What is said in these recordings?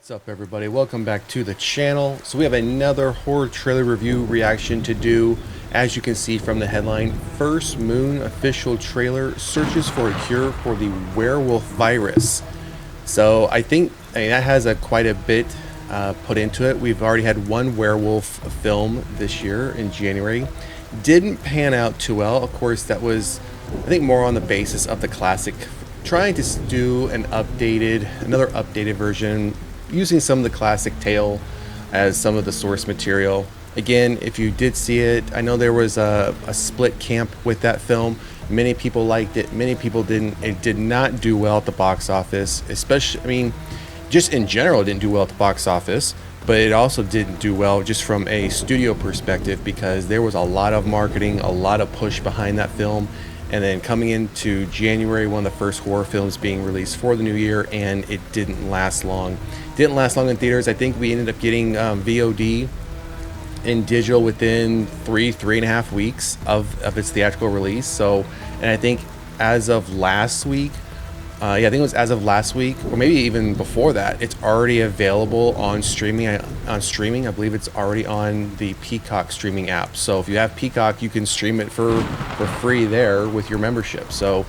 What's up, everybody? Welcome back to the channel. So we have another horror trailer review reaction to do. As you can see from the headline, First Moon official trailer searches for a cure for the werewolf virus. So I mean, that has quite a bit put into it. We've already had one werewolf film this year in January. Didn't pan out too well. Of course, that was, I think, more on the basis of the classic, trying to do another updated version, using some of the classic tale as some of the source material. Again, if you did see it, I know there was a split camp with that film. Many people liked it, many people didn't. It did not do well at the box office, especially, I mean, just in general, it didn't do well at the box office, but it also didn't do well just from a studio perspective, because there was a lot of marketing, a lot of push behind that film. And then coming into January, one of the first horror films being released for the new year, and it didn't last long. Didn't last long in theaters. I think we ended up getting VOD in digital within three and a half weeks of its theatrical release. So, and I think as of last week, I think it was as of last week, or maybe even before that, it's already available on streaming. I believe it's already on the Peacock streaming app. So if you have Peacock, you can stream it for free there with your membership. So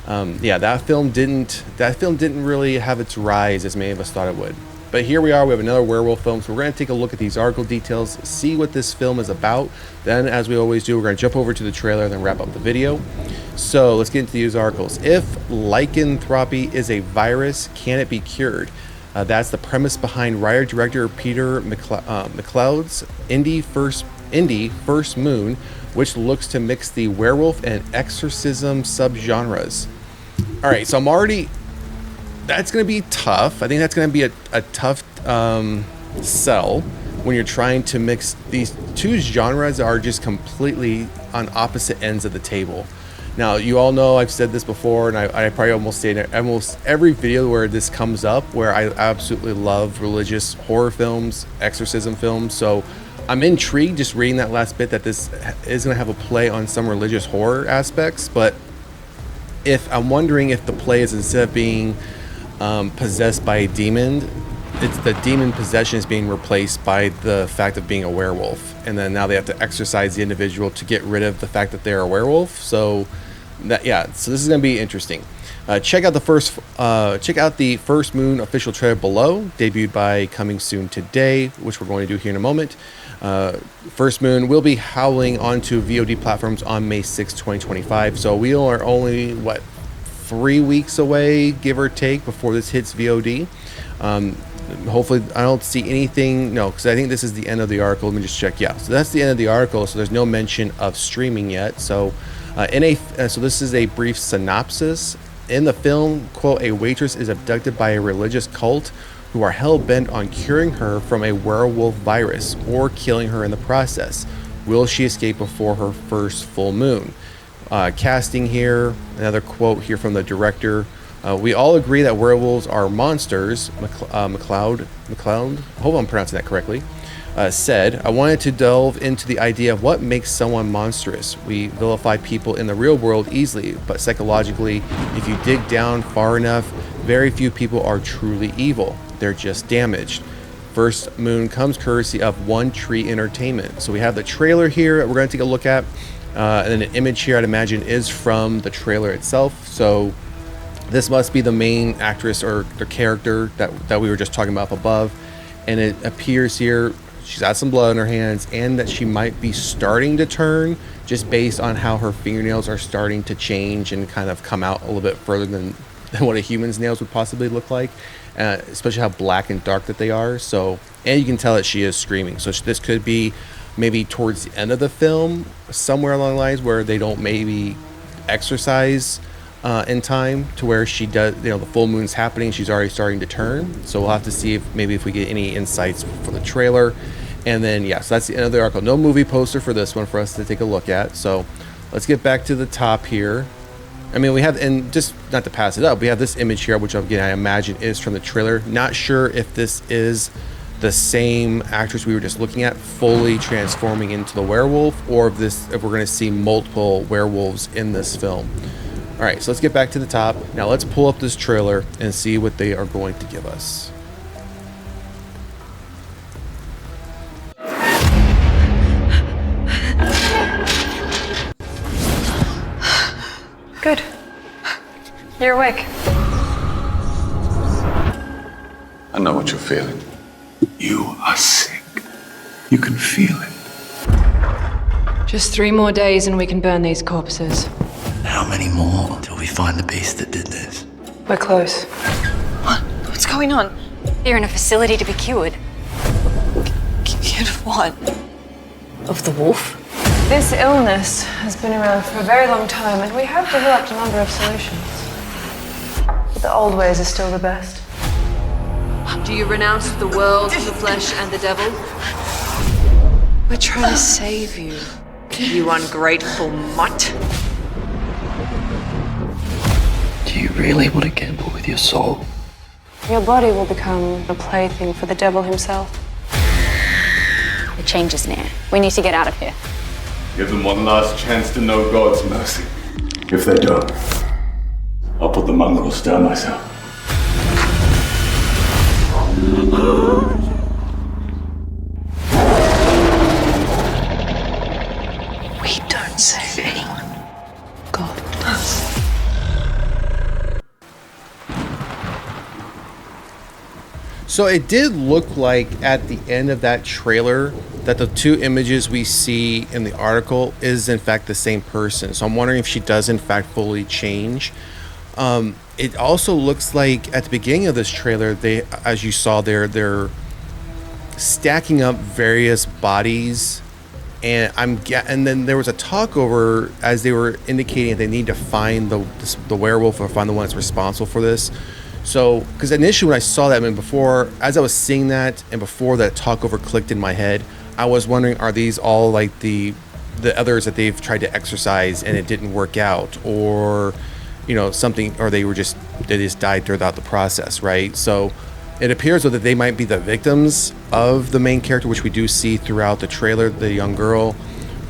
yeah, that film didn't really have its rise as many of us thought it would. But here we are, we have another werewolf film, so we're going to take a look at these article details, see what this film is about. Then, as we always do, we're going to jump over to the trailer and then wrap up the video. So let's get into these articles. If lycanthropy is a virus, can it be cured? That's the premise behind writer-director Peter McLeod's indie First Moon, which looks to mix the werewolf and exorcism subgenres. All right, so that's going to be tough. I think that's going to be a tough sell when you're trying to mix these two genres that are just completely on opposite ends of the table. Now, you all know I've said this before, and I probably almost say it almost every video where this comes up, where I absolutely love religious horror films, exorcism films. So I'm intrigued just reading that last bit that this is going to have a play on some religious horror aspects. But I'm wondering if the play is, instead of being possessed by a demon, it's the demon possession is being replaced by the fact of being a werewolf, and then now they have to exorcise the individual to get rid of the fact that they're a werewolf. So that, yeah, so this is going to be interesting. Check out the First Moon official trailer below, debuted by coming soon today, which we're going to do here in a moment. First Moon will be howling onto VOD platforms on May 6, 2025. So we are only 3 weeks away, give or take, before this hits VOD. Hopefully, I don't see anything. No, because I think this is the end of the article. Let me just check. Yeah, so that's the end of the article. So there's no mention of streaming yet. So, so this is a brief synopsis. In the film, quote, a waitress is abducted by a religious cult who are hell-bent on curing her from a werewolf virus or killing her in the process. Will she escape before her first full moon? Casting here, another quote here from the director. We all agree that werewolves are monsters, McLeod, hope I'm pronouncing that correctly, said. I wanted to delve into the idea of what makes someone monstrous. We vilify people in the real world easily, but psychologically, if you dig down far enough, very few people are truly evil. They're just damaged. First Moon comes courtesy of One Tree Entertainment. So we have the trailer here that we're going to take a look at. And then an image here, I'd imagine, is from the trailer itself. So this must be the main actress or the character that we were just talking about up above. And it appears here she's got some blood on her hands, and that she might be starting to turn, just based on how her fingernails are starting to change and kind of come out a little bit further than what a human's nails would possibly look like, especially how black and dark that they are. So, and you can tell that she is screaming. So this could be maybe towards the end of the film, somewhere along the lines where they don't maybe exercise in time to where she does, the full moon's happening, she's already starting to turn. So we'll have to see if we get any insights for the trailer. And then, yeah, so that's the end of the article. No movie poster for this one for us to take a look at. So let's get back to the top here. I mean, we have, and just not to pass it up, we have this image here, which again I imagine is from the trailer. Not sure if this is the same actress we were just looking at fully transforming into the werewolf, or if we're going to see multiple werewolves in this film. All right, so let's get back to the top. Now let's pull up this trailer and see what they are going to give us. Good. You're awake. I know what you're feeling. You are sick. You can feel it. Just 3 more days and we can burn these corpses. How many more until we find the beast that did this? We're close. What? What's going on? You're in a facility to be cured. Cured of what? Of the wolf? This illness has been around for a very long time and we have developed a number of solutions. But the old ways are still the best. Do you renounce the world, the flesh, and the devil? We're trying to save you. You ungrateful mutt. Do you really want to gamble with your soul? Your body will become a plaything for the devil himself. The change is near. We need to get out of here. Give them one last chance to know God's mercy. If they don't, I'll put the mongrels down myself. We don't save anyone. God does. So it did look like at the end of that trailer that the 2 images we see in the article is in fact the same person. So I'm wondering if she does in fact fully change. It also looks like at the beginning of this trailer, they, as you saw there, they're stacking up various bodies, and and then there was a talk over as they were indicating they need to find the werewolf or find the one that's responsible for this. So, because initially when I saw that, I mean, before, as I was seeing that, and before that talk over clicked in my head, I was wondering, are these all like the others that they've tried to exorcise and it didn't work out, or you know, something, or they just died throughout the process, right? So it appears though that they might be the victims of the main character, which we do see throughout the trailer, the young girl.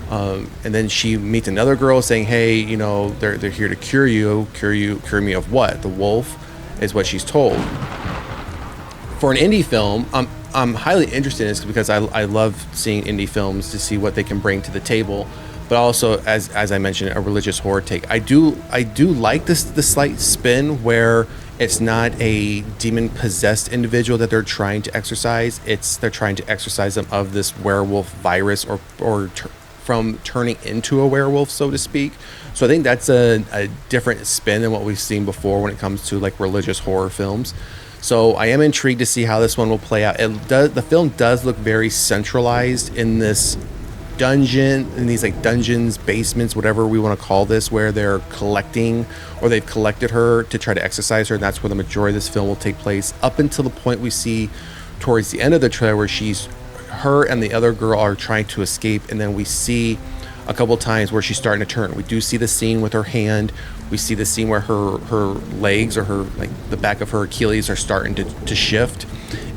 And then she meets another girl saying, hey, you know, they're here to cure me of what? The wolf, is what she's told. For an indie film, I'm highly interested in this because I love seeing indie films to see what they can bring to the table, but also, as I mentioned, a religious horror take. I do like the slight spin where it's not a demon possessed individual that they're trying to exorcise. They're trying to exorcise them of this werewolf virus from turning into a werewolf, so to speak. So I think that's a different spin than what we've seen before when it comes to like religious horror films. So I am intrigued to see how this one will play out. The film does look very centralized in this dungeon, in these like dungeons, basements, whatever we want to call this, where they're collecting, or they've collected her to try to exorcise her, and that's where the majority of this film will take place, up until the point we see towards the end of the trailer where her and the other girl are trying to escape, and then we see a couple times where she's starting to turn. We do see the scene with her hand. We see the scene where her legs, or her, like the back of her Achilles, are starting to shift,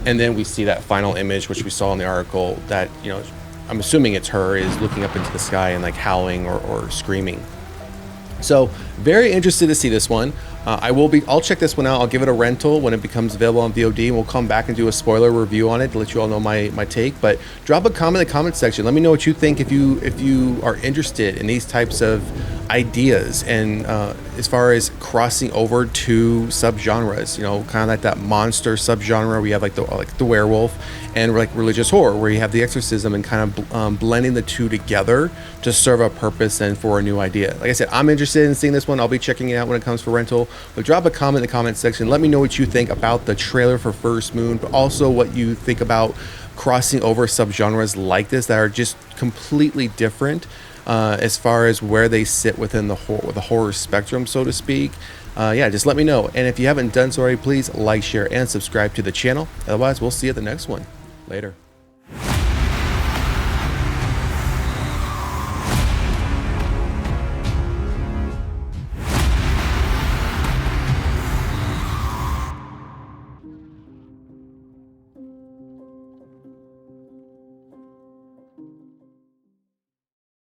and then we see that final image, which we saw in the article, that, you know, I'm assuming it's her, is looking up into the sky and like howling or screaming. So very interested to see this one. I'll check this one out. I'll give it a rental when it becomes available on VOD, and we'll come back and do a spoiler review on it to let you all know my take. But drop a comment in the comment section. Let me know what you think if you are interested in these types of ideas, and as far as crossing over to subgenres, you know, kind of like that monster subgenre. We have like the werewolf, and like religious horror, where you have the exorcism, and kind of blending the two together to serve a purpose and for a new idea. Like I said, I'm interested in seeing this one. I'll be checking it out when it comes for rental. But drop a comment in the comment section. Let me know what you think about the trailer for First Moon, but also what you think about crossing over subgenres like this that are just completely different as far as where they sit within the horror spectrum, so to speak. Yeah, just let me know. And if you haven't done so already, please like, share, and subscribe to the channel. Otherwise, we'll see you at the next one. Later.